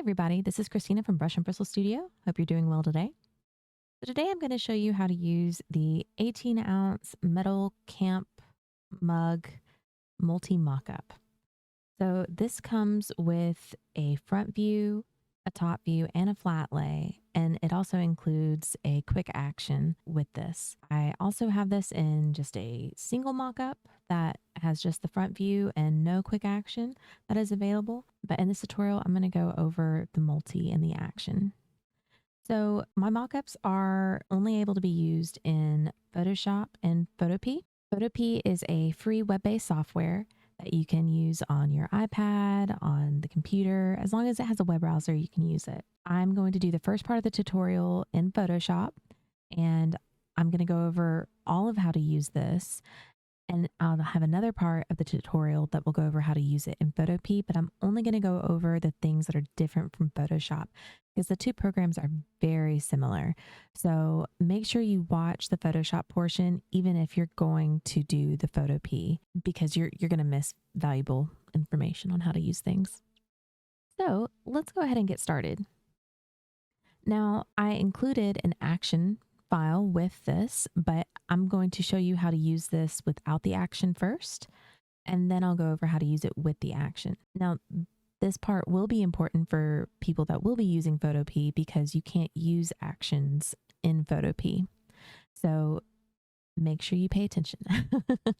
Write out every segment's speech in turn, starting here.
Everybody, this is Christina from Brush and Bristle Studio. Hope you're doing well today. So today I'm going to show you how to use the 18-ounce metal camp mug multi mock-up. So this comes with a front view, a top view, and a flat lay, and it also includes a quick action with this. I also have this in just a single mock-up that has just the front view and no quick action that is available. But in this tutorial, I'm going to go over the multi and the action. So my mockups are only able to be used in Photoshop and Photopea. Photopea is a free web-based software that you can use on your iPad, on the computer. As long as it has a web browser, you can use it. I'm going to do the first part of the tutorial in Photoshop, and I'm going to go over all of how to use this. And I'll have another part of the tutorial that will go over how to use it in Photopea, but I'm only going to go over the things that are different from Photoshop because the two programs are very similar. So make sure you watch the Photoshop portion, even if you're going to do the Photopea, because you're going to miss valuable information on how to use things. So let's go ahead and get started. Now, I included an action file with this, but I'm going to show you how to use this without the action first, and then I'll go over how to use it with the action. Now, this part will be important for people that will be using Photopea because you can't use actions in Photopea. So make sure you pay attention. All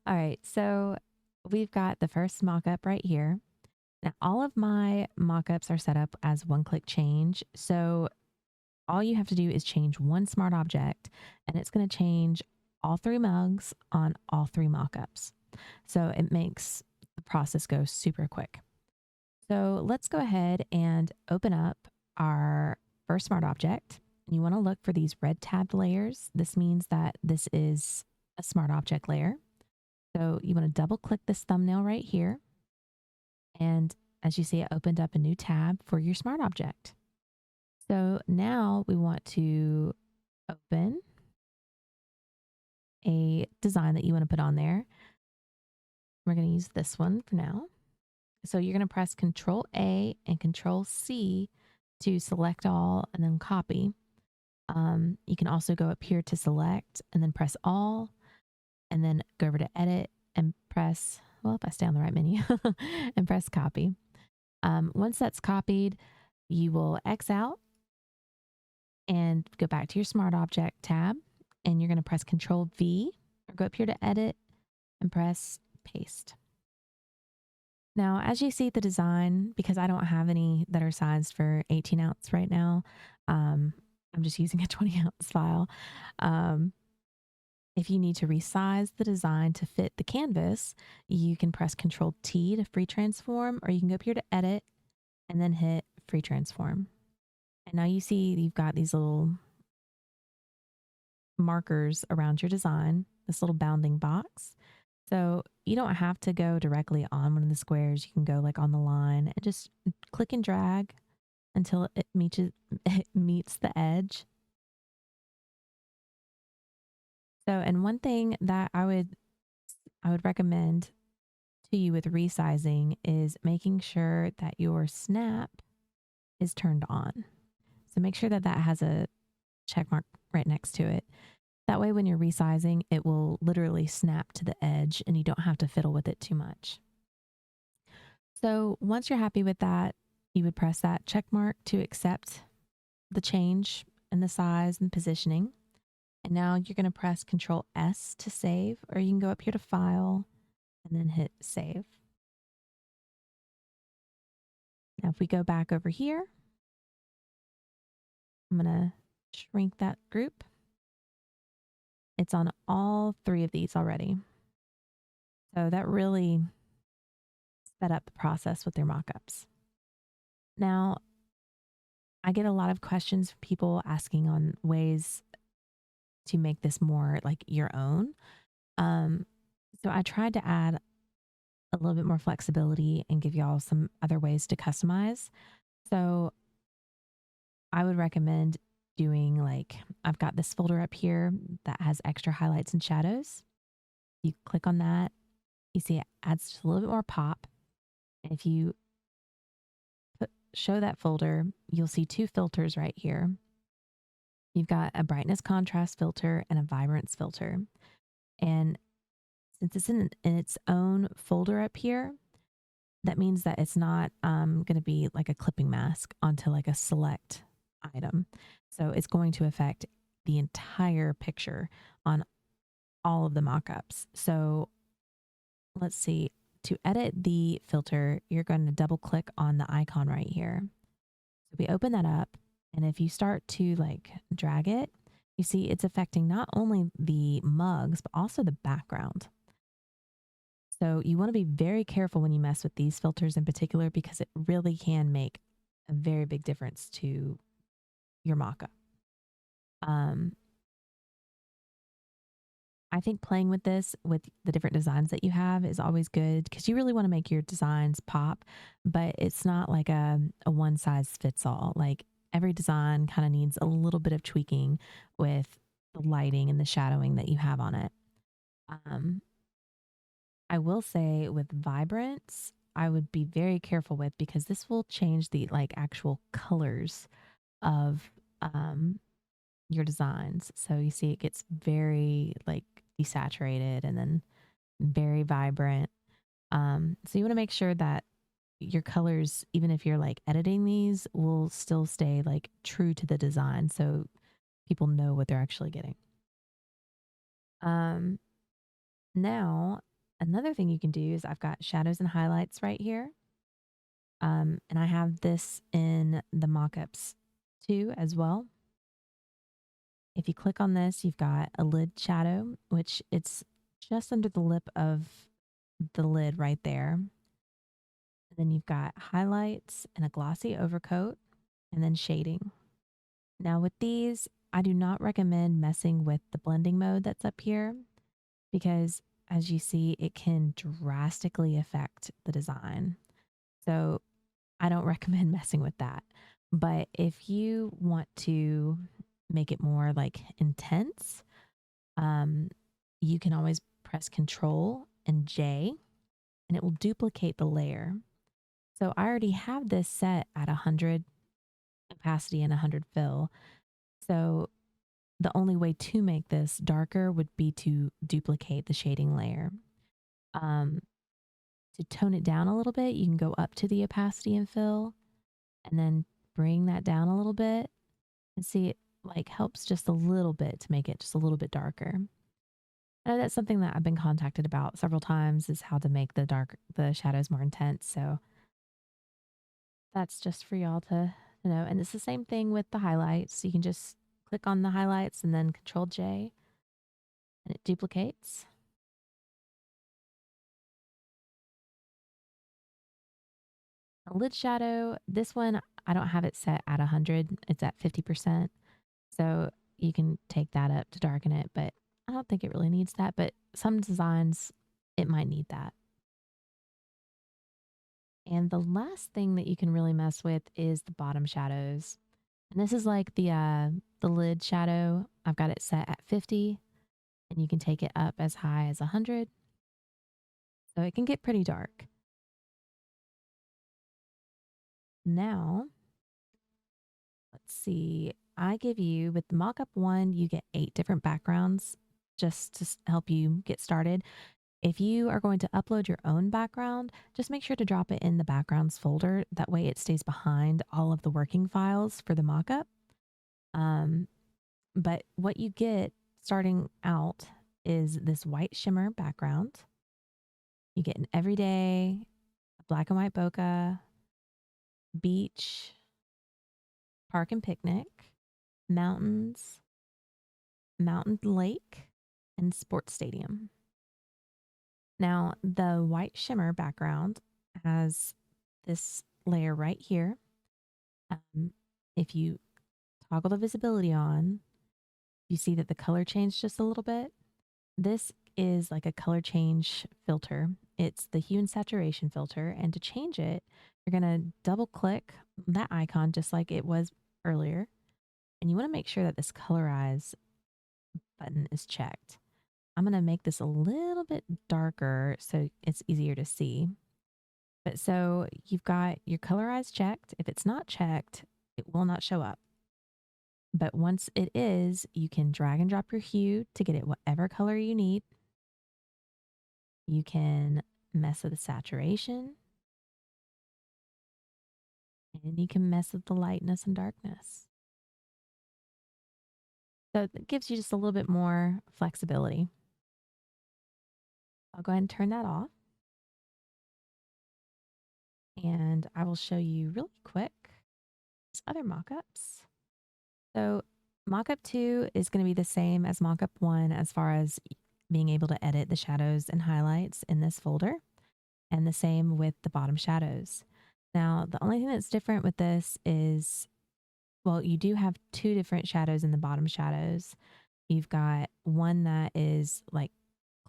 right, so we've got the first mockup right here. Now, all of my mockups are set up as one-click change. So all you have to do is change one smart object, and it's going to change all three mugs on all three mockups. So it makes the process go super quick. So let's go ahead and open up our first smart object. You want to look for these red tabbed layers. This means that this is a smart object layer. So you want to double click this thumbnail right here. And as you see, it opened up a new tab for your smart object. So now we want to open a design that you want to put on there. We're going to use this one for now. So you're going to press Control A and Control C to select all and then copy. You can also go up here to select and then press all and then go over to edit and press, well, if I stay on the right menu, and press copy. Once that's copied, you will X out and go back to your Smart Object tab, and you're going to press Control V or go up here to edit and press paste. Now, as you see the design, because I don't have any that are sized for 18 ounce right now, I'm just using a 20 ounce file. If you need to resize the design to fit the canvas, you can press Control T to free transform, or you can go up here to edit and then hit free transform. And now you see you've got these little markers around your design, this little bounding box. So you don't have to go directly on one of the squares. You can go like on the line and just click and drag until it meets the edge. So, and one thing that I would recommend to you with resizing is making sure that your snap is turned on. So make sure that that has a check mark right next to it. That way, when you're resizing, it will literally snap to the edge and you don't have to fiddle with it too much. So once you're happy with that, you would press that check mark to accept the change in the size and positioning. And now you're going to press Control S to save, or you can go up here to File and then hit Save. Now, if we go back over here, I'm going to shrink that group. It's on all three of these already. So that really sped up the process with their mockups. Now, I get a lot of questions from people asking on ways to make this more like your own. So I tried to add a little bit more flexibility and give y'all some other ways to customize. So I would recommend doing like, I've got this folder up here that has extra highlights and shadows. You click on that, you see it adds just a little bit more pop. And if you show that folder, you'll see two filters right here. You've got a brightness contrast filter and a vibrance filter. And since it's in its own folder up here, that means that it's not going to be like a clipping mask onto like a select item. So it's going to affect the entire picture on all of the mockups. So let's see. To edit the filter, you're going to double click on the icon right here. So we open that up, and if you start to like drag it, you see it's affecting not only the mugs, but also the background. So you want to be very careful when you mess with these filters in particular, because it really can make a very big difference to your mockup. I think playing with this, with the different designs that you have, is always good because you really want to make your designs pop, but it's not like a one size fits all. Like every design kind of needs a little bit of tweaking with the lighting and the shadowing that you have on it. Um, I will say with vibrance, I would be very careful with, because this will change the like actual colors of your designs. So you see it gets very like desaturated and then very vibrant. So you want to make sure that your colors, even if you're like editing these, will still stay like true to the design so people know what they're actually getting. Um, Now, another thing you can do is I've got shadows and highlights right here. And I have this in the mockups too as well. If you click on this, you've got a lid shadow, which it's just under the lip of the lid right there. And then you've got highlights and a glossy overcoat, and then shading. Now with these, I do not recommend messing with the blending mode that's up here, because as you see, it can drastically affect the design. So I don't recommend messing with that. But if you want to make it more like intense, um, you can always press Control and J, and it will duplicate the layer. So I already have this set at 100 opacity and 100 fill. So the only way to make this darker would be to duplicate the shading layer. Um, to tone it down a little bit, you can go up to the opacity and fill, and then bring that down a little bit, and see it like helps just a little bit to make it just a little bit darker. I know that's something that I've been contacted about several times, is how to make the shadows more intense. So that's just for y'all to know. And it's the same thing with the highlights. You can just click on the highlights and then Control J, and it duplicates. A lid shadow, this one, I don't have it set at 100. It's at 50%. So you can take that up to darken it, but I don't think it really needs that. But some designs, it might need that. And the last thing that you can really mess with is the bottom shadows. And this is like the lid shadow. I've got it set at 50, and you can take it up as high as 100. So it can get pretty dark. Now, let's see. I give you, with the mockup one, you get 8 different backgrounds just to help you get started. If you are going to upload your own background, just make sure to drop it in the backgrounds folder. That way it stays behind all of the working files for the mockup. But what you get starting out is this white shimmer background. You get an everyday, black and white bokeh, beach, park and picnic, mountains, mountain lake, and sports stadium. Now, the white shimmer background has this layer right here. If you toggle the visibility on, you see that the color changed just a little bit. This is like a color change filter. It's the hue and saturation filter. And to change it, you're going to double click that icon just like it was earlier. And you want to make sure that this colorize button is checked. I'm going to make this a little bit darker so it's easier to see. But so you've got your colorize checked. If it's not checked, it will not show up. But once it is, you can drag and drop your hue to get it whatever color you need. You can mess with the saturation, and you can mess with the lightness and darkness. So it gives you just a little bit more flexibility. I'll go ahead and turn that off. And I will show you really quick other mockups. So mockup 2 is going to be the same as mockup 1 as far as being able to edit the shadows and highlights in this folder, and the same with the bottom shadows. Now, the only thing that's different with this is, well, you do have two different shadows in the bottom shadows. You've got one that is like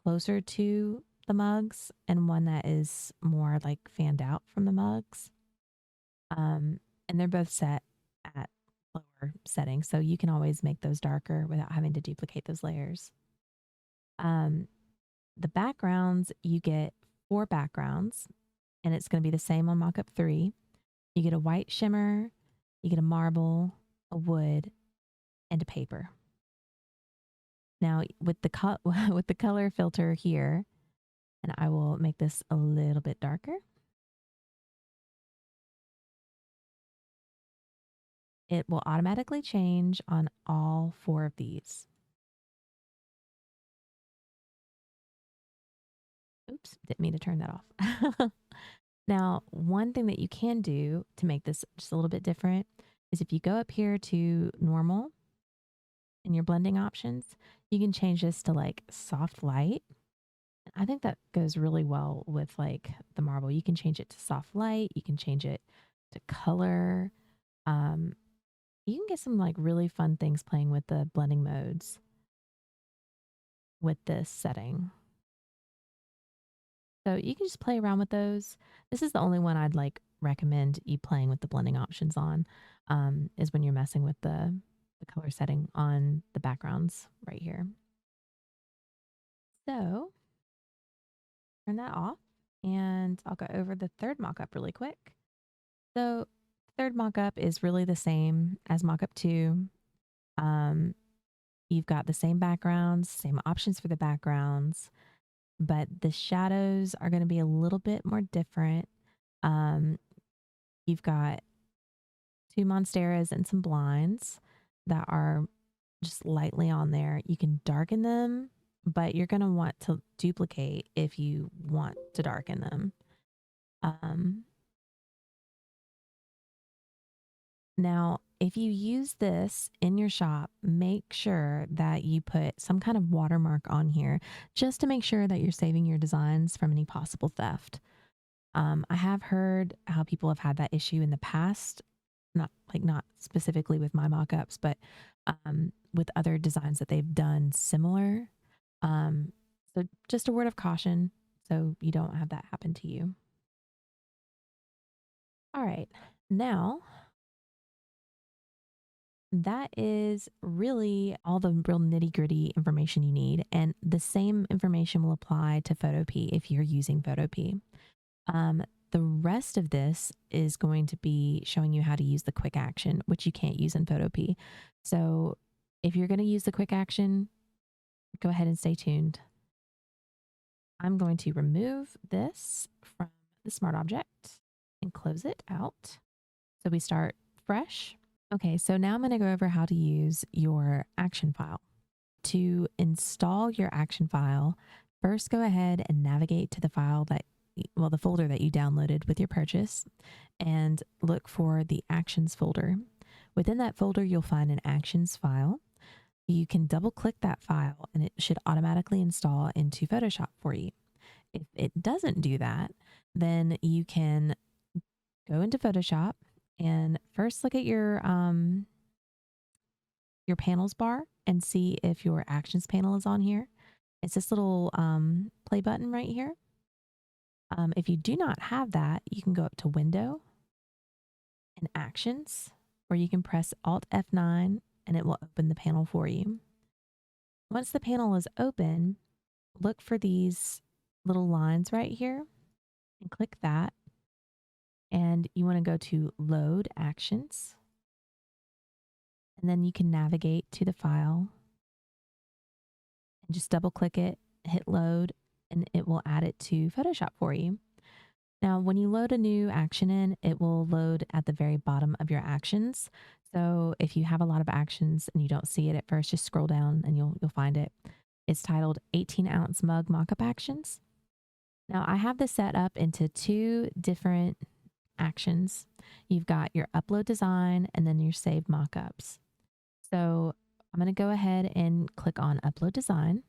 closer to the mugs and one that is more like fanned out from the mugs. And they're both set at lower settings, so you can always make those darker without having to duplicate those layers. Um, the backgrounds, you get 4 backgrounds, and it's going to be the same on Mockup 3. You get a white shimmer, you get a marble, a wood, and a paper. Now, with the with the color filter here, and I will make this a little bit darker. It will automatically change on all 4 of these. Oops, didn't mean to turn that off. Now, one thing that you can do to make this just a little bit different is if you go up here to normal in your blending options, you can change this to like soft light. I think that goes really well with like the marble. You can change it to soft light, you can change it to color. Um, you can get some like really fun things playing with the blending modes with this setting. So you can just play around with those. This is the only one I'd like recommend you playing with the blending options on, is when you're messing with the color setting on the backgrounds right here. So turn that off, and I'll go over the third mockup really quick. So third mockup is really the same as mockup 2. Um, you've got the same backgrounds, same options for the backgrounds, but the shadows are going to be a little bit more different. Um, you've got 2 monsteras and some blinds that are just lightly on there. You can darken them, but you're going to want to duplicate if you want to darken them. Um, Now, if you use this in your shop, make sure that you put some kind of watermark on here just to make sure that you're saving your designs from any possible theft. I have heard how people have had that issue in the past, not specifically with my mockups, but with other designs that they've done similar. So just a word of caution so you don't have that happen to you. All right, now that is really all the real nitty gritty information you need. And the same information will apply to Photopea if you're using Photopea. The rest of this is going to be showing you how to use the quick action, which you can't use in Photopea. So if you're going to use the quick action, go ahead and stay tuned. I'm going to remove this from the smart object and close it out. So we start fresh. Okay, so now I'm going to go over how to use your action file. To install your action file, first go ahead and navigate to the file that, well, the folder that you downloaded with your purchase, and look for the actions folder. Within that folder, you'll find an actions file. You can double click that file and it should automatically install into Photoshop for you. If it doesn't do that, then you can go into Photoshop and first look at your panels bar and see if your actions panel is on here. It's this little play button right here. If you do not have that, you can go up to Window and Actions, or you can press Alt F9 and it will open the panel for you. Once the panel is open, look for these little lines right here and click that. And you want to go to Load Actions. And then you can navigate to the file and just double click it, hit load, and it will add it to Photoshop for you. Now, when you load a new action in, it will load at the very bottom of your actions. So if you have a lot of actions and you don't see it at first, just scroll down and you'll find it. It's titled 18-ounce mug mockup actions. Now, I have this set up into two different actions. You've got your upload design and then your save mockups. So I'm going to go ahead and click on upload design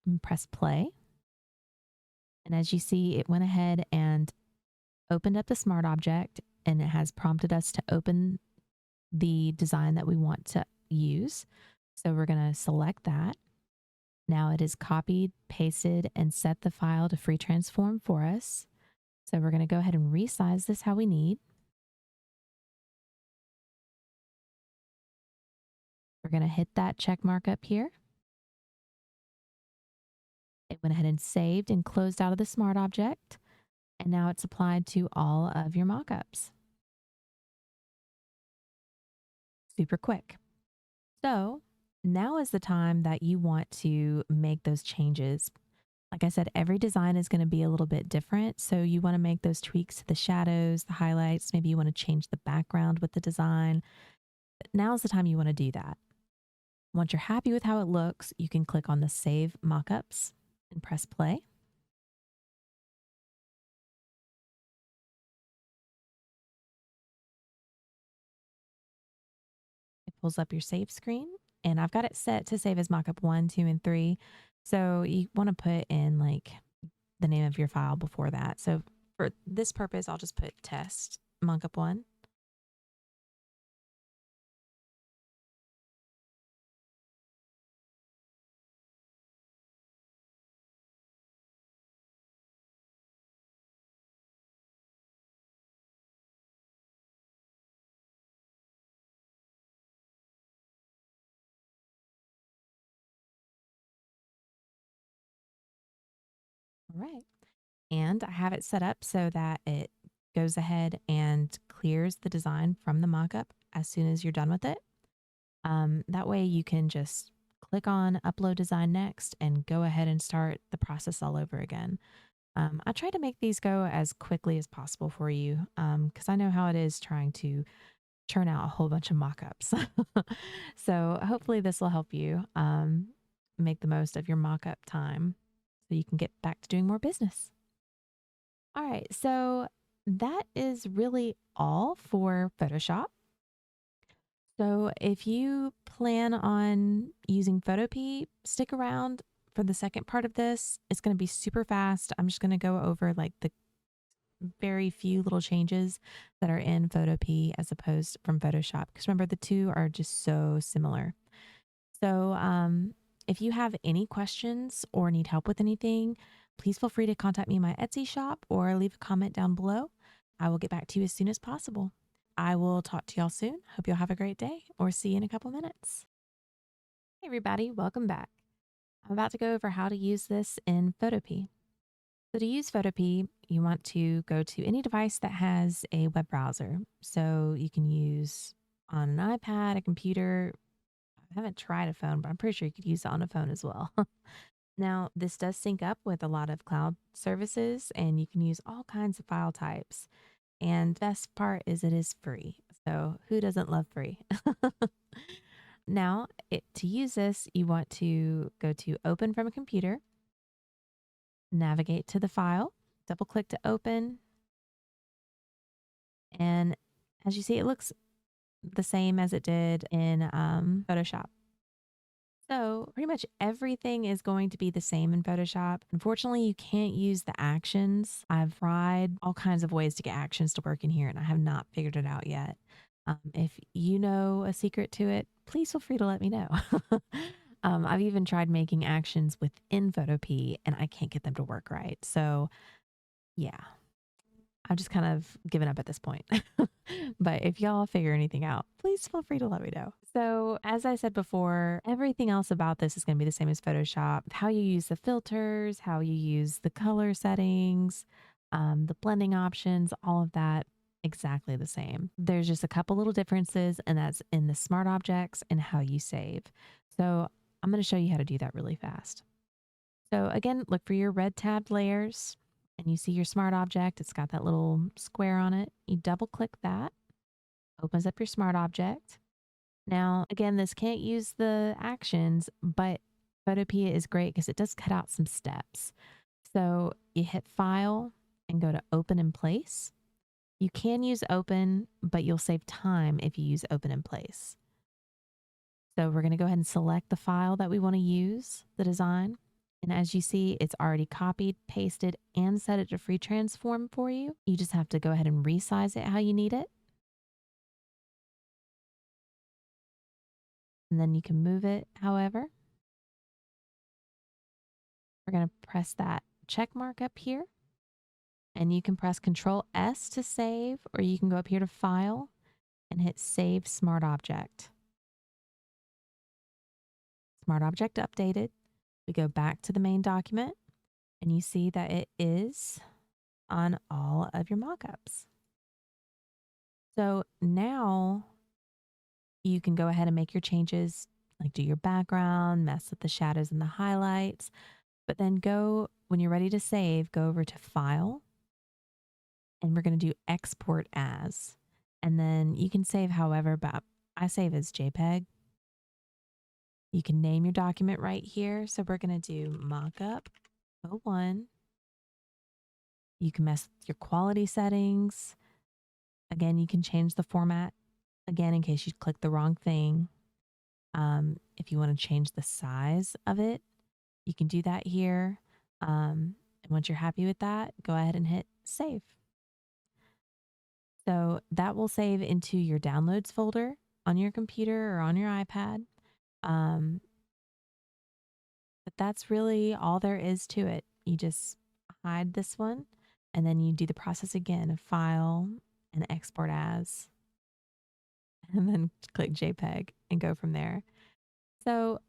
and press play. And as you see, it went ahead and opened up the smart object, and it has prompted us to open the design that we want to use. So we're going to select that. Now it is copied, pasted, and set the file to free transform for us. So we're going to go ahead and resize this how we need. We're going to hit that check mark up here. It went ahead and saved and closed out of the smart object. And now it's applied to all of your mockups. Super quick. So now is the time that you want to make those changes. Like I said, every design is going to be a little bit different. So you want to make those tweaks to the shadows, the highlights. Maybe you want to change the background with the design. Now is the time you want to do that. Once you're happy with how it looks, you can click on the Save Mockups and press play. It pulls up your save screen, and I've got it set to save as mockup 1, 2, and 3. So you want to put in like the name of your file before that. So for this purpose, I'll just put test mockup 1. All right. And I have it set up so that it goes ahead and clears the design from the mockup as soon as you're done with it. That way you can just click on upload design next and go ahead and start the process all over again. I try to make these go as quickly as possible for you because I know how it is trying to churn out a whole bunch of mockups. So hopefully this will help you make the most of your mockup time so you can get back to doing more business. All right, so that is really all for Photoshop. So if you plan on using Photopea, stick around for the second part of this. It's going to be super fast. I'm just going to go over like the very few little changes that are in Photopea as opposed from Photoshop. Because remember, the two are just so similar. So if you have any questions or need help with anything, please feel free to contact me in my Etsy shop or leave a comment down below. I will get back to you as soon as possible. I will talk to y'all soon. Hope you'll have a great day or see you in a couple minutes. Hey everybody, welcome back. I'm about to go over how to use this in Photopea. So to use Photopea, you want to go to any device that has a web browser. So you can use on an iPad, a computer. I haven't tried a phone, but I'm pretty sure you could use it on a phone as well. Now, this does sync up with a lot of cloud services, and you can use all kinds of file types. And the best part is it is free. So who doesn't love free? Now, to use this, you want to go to Open from a computer, navigate to the file, double click to open. And as you see, it looks the same as it did in Photoshop. So pretty much everything is going to be the same in Photoshop. Unfortunately, you can't use the actions. I've tried all kinds of ways to get actions to work in here, and I have not figured it out yet. If you know a secret to it, please feel free to let me know. I've even tried making actions within Photopea, and I can't get them to work right. So yeah, I've just kind of given up at this point. But if y'all figure anything out, please feel free to let me know. So as I said before, everything else about this is going to be the same as Photoshop. How you use the filters, how you use the color settings, the blending options, all of that exactly the same. There's just a couple little differences, and that's in the smart objects and how you save. So I'm going to show you how to do that really fast. So again, look for your red tabbed layers and you see your smart object. It's got that little square on it. You double click that, opens up your smart object. Now, again, this can't use the actions, but Photopea is great because it does cut out some steps. So you hit File and go to Open in Place. You can use Open, but you'll save time if you use Open in Place. So we're going to go ahead and select the file that we want to use, the design. And as you see, it's already copied, pasted, and set it to free transform for you. You just have to go ahead and resize it how you need it. And then you can move it however. We're going to press that check mark up here. And you can press Control S to save, or you can go up here to File and hit Save Smart Object. Smart Object updated. We go back to the main document and you see that it is on all of your mockups. So now you can go ahead and make your changes, like do your background, mess with the shadows and the highlights, but then when you're ready to save, go over to File, and we're going to do Export As. And then you can save however, but I save as JPEG. You can name your document right here. So we're going to do Mockup 01. You can mess with your quality settings. Again, you can change the format, again, in case you click the wrong thing. If you want to change the size of it, you can do that here. And once you're happy with that, go ahead and hit save. So that will save into your downloads folder on your computer or on your iPad. But that's really all there is to it. You just hide this one and then you do the process again of File and Export As, and then click JPEG and go from there. So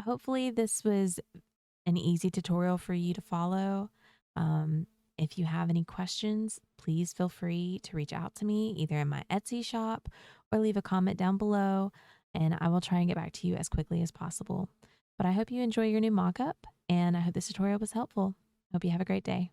hopefully this was an easy tutorial for you to follow. If you have any questions, please feel free to reach out to me either in my Etsy shop or leave a comment down below, and I will try and get back to you as quickly as possible. But I hope you enjoy your new mockup, and I hope this tutorial was helpful. Hope you have a great day.